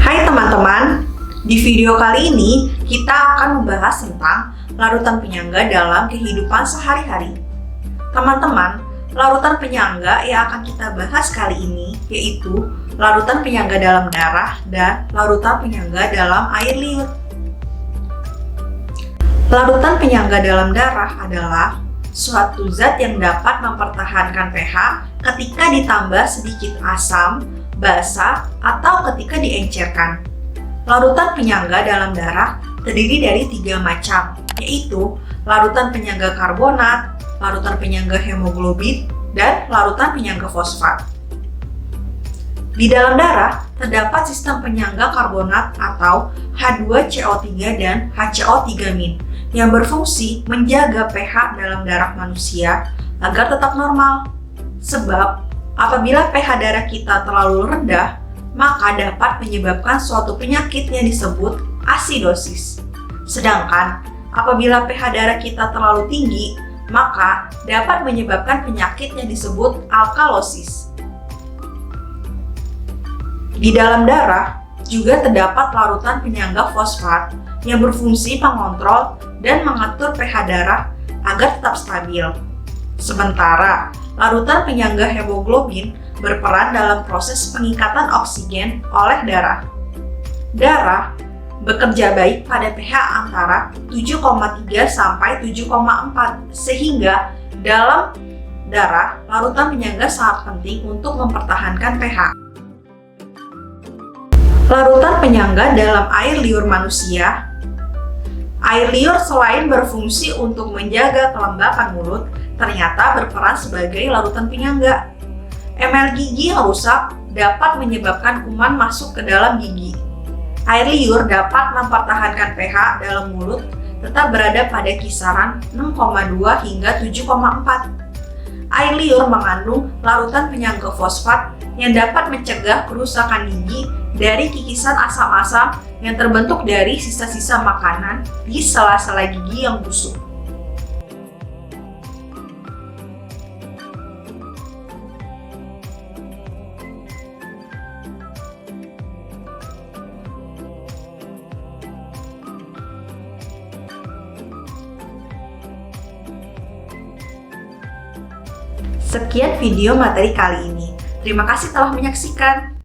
Hai teman-teman, di video kali ini kita akan membahas tentang larutan penyangga dalam kehidupan sehari-hari. Teman-teman, larutan penyangga yang akan kita bahas kali ini yaitu larutan penyangga dalam darah dan larutan penyangga dalam air liur. Larutan penyangga dalam darah adalah suatu zat yang dapat mempertahankan pH ketika ditambah sedikit asam, basa, atau ketika diencerkan. Larutan penyangga dalam darah terdiri dari 3 macam, yaitu larutan penyangga karbonat, larutan penyangga hemoglobin, dan larutan penyangga fosfat. Di dalam darah terdapat sistem penyangga karbonat atau H2CO3 dan HCO3- yang berfungsi menjaga pH dalam darah manusia agar tetap normal. Sebab apabila pH darah kita terlalu rendah, maka dapat menyebabkan suatu penyakit yang disebut asidosis. Sedangkan apabila pH darah kita terlalu tinggi, maka dapat menyebabkan penyakit yang disebut alkalosis. Di dalam darah juga terdapat larutan penyangga fosfat yang berfungsi mengontrol dan mengatur pH darah agar tetap stabil. Sementara larutan penyangga hemoglobin berperan dalam proses pengikatan oksigen oleh darah. Darah bekerja baik pada pH antara 7,3 sampai 7,4 sehingga dalam darah larutan penyangga sangat penting untuk mempertahankan pH. Larutan penyangga dalam air liur manusia. Air liur selain berfungsi untuk menjaga kelembapan mulut, ternyata berperan sebagai larutan penyangga. Emel gigi yang rusak dapat menyebabkan kuman masuk ke dalam gigi. Air liur dapat mempertahankan pH dalam mulut tetap berada pada kisaran 6,2 hingga 7,4. Air liur mengandung larutan penyangga fosfat yang dapat mencegah kerusakan gigi dari kikisan asam-asam yang terbentuk dari sisa-sisa makanan di sela-sela gigi yang busuk. Sekian video materi kali ini. Terima kasih telah menyaksikan.